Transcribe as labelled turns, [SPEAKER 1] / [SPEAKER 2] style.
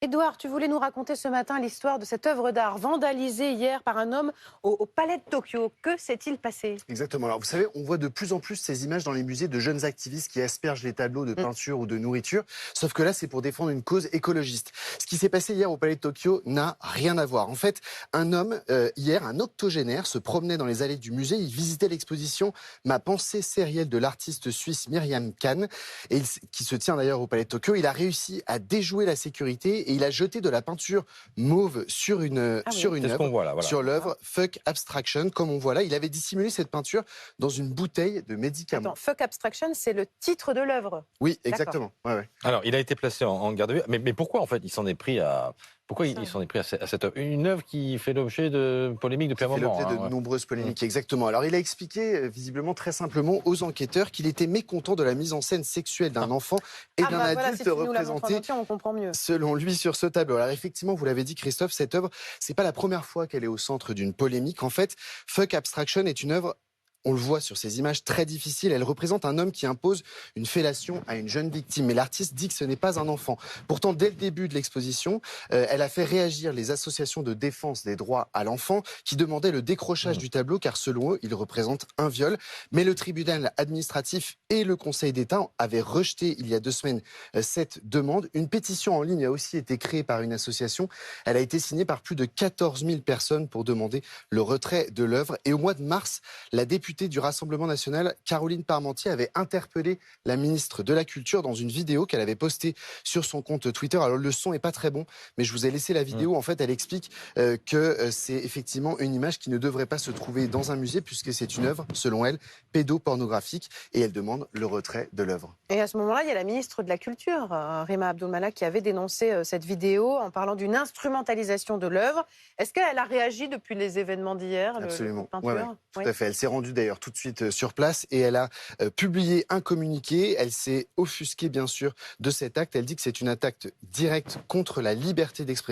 [SPEAKER 1] Édouard, tu voulais nous raconter ce matin l'histoire de cette œuvre d'art vandalisée hier par un homme au Palais de Tokyo. Que s'est-il passé?
[SPEAKER 2] Exactement. Alors, vous savez, on voit de plus en plus ces images dans les musées de jeunes activistes qui aspergent les tableaux de
[SPEAKER 1] Mm.
[SPEAKER 2] peinture ou de nourriture. Sauf que là, c'est pour défendre une cause écologiste. Ce qui s'est passé hier au Palais de Tokyo n'a rien à voir. En fait, un homme, hier, un octogénaire, se promenait dans les allées du musée. Il visitait l'exposition Ma pensée sérielle de l'artiste suisse Myriam Khan, qui se tient d'ailleurs au Palais de Tokyo. Il a réussi à déjouer la sécurité et il a jeté de la peinture mauve sur une,
[SPEAKER 1] Ah
[SPEAKER 2] sur
[SPEAKER 1] oui.
[SPEAKER 2] une
[SPEAKER 3] C'est ce qu'on
[SPEAKER 2] œuvre.
[SPEAKER 3] voit là, voilà.
[SPEAKER 2] Sur l'œuvre Fuck Abstraction, comme on voit là. Il avait dissimulé cette peinture dans une bouteille de médicaments.
[SPEAKER 1] Attends, Fuck Abstraction, c'est le titre de l'œuvre.
[SPEAKER 2] Oui,
[SPEAKER 1] D'accord.
[SPEAKER 2] exactement. Ouais, ouais.
[SPEAKER 3] Alors, il a été placé en garde à vue. Mais pourquoi, en fait, il s'en est pris à... Pourquoi
[SPEAKER 1] Ça.
[SPEAKER 3] il s'en est pris à cette œuvre? Une œuvre qui fait l'objet de polémiques depuis un
[SPEAKER 2] Ça fait
[SPEAKER 3] moment.
[SPEAKER 2] l'objet
[SPEAKER 3] hein,
[SPEAKER 2] de
[SPEAKER 3] ouais.
[SPEAKER 2] nombreuses polémiques, exactement. Alors, il a expliqué, visiblement, très simplement aux enquêteurs qu'il était mécontent de la mise en scène sexuelle d'un enfant et d'un
[SPEAKER 1] Voilà, si
[SPEAKER 2] adulte
[SPEAKER 1] tu nous la montres en
[SPEAKER 2] représenté,
[SPEAKER 1] entier, on comprend mieux.
[SPEAKER 2] selon lui, sur ce tableau. Alors, effectivement, vous l'avez dit, Christophe, cette œuvre, c'est pas la première fois qu'elle est au centre d'une polémique. En fait, Fuck Abstraction est une œuvre. On le voit sur ces images très difficiles. Elle représente un homme qui impose une fellation à une jeune victime. Mais l'artiste dit que ce n'est pas un enfant. Pourtant, dès le début de l'exposition, elle a fait réagir les associations de défense des droits à l'enfant qui demandaient le décrochage du tableau car selon eux, il représente un viol. Mais le tribunal administratif et le Conseil d'État avaient rejeté il y a 2 semaines cette demande. Une pétition en ligne a aussi été créée par une association. Elle a été signée par plus de 14 000 personnes pour demander le retrait de l'œuvre. Et au mois de mars, la députée du Rassemblement national, Caroline Parmentier, avait interpellé la ministre de la Culture dans une vidéo qu'elle avait postée sur son compte Twitter. Alors le son est pas très bon, mais je vous ai laissé la vidéo. En fait, elle explique que c'est effectivement une image qui ne devrait pas se trouver dans un musée puisque c'est une œuvre, selon elle, pédopornographique et elle demande le retrait de l'œuvre.
[SPEAKER 1] Et à ce moment-là, il y a la ministre de la Culture, Rima Abdul-Malak, qui avait dénoncé cette vidéo en parlant d'une instrumentalisation de l'œuvre. Est-ce qu'elle a réagi depuis les événements d'hier, le
[SPEAKER 2] Absolument,
[SPEAKER 1] cours de
[SPEAKER 2] ouais,
[SPEAKER 1] peinture?
[SPEAKER 2] tout à fait. Elle s'est rendue d'ailleurs tout de suite sur place et elle a publié un communiqué. Elle s'est offusquée bien sûr de cet acte. Elle dit que c'est une attaque directe contre la liberté d'expression.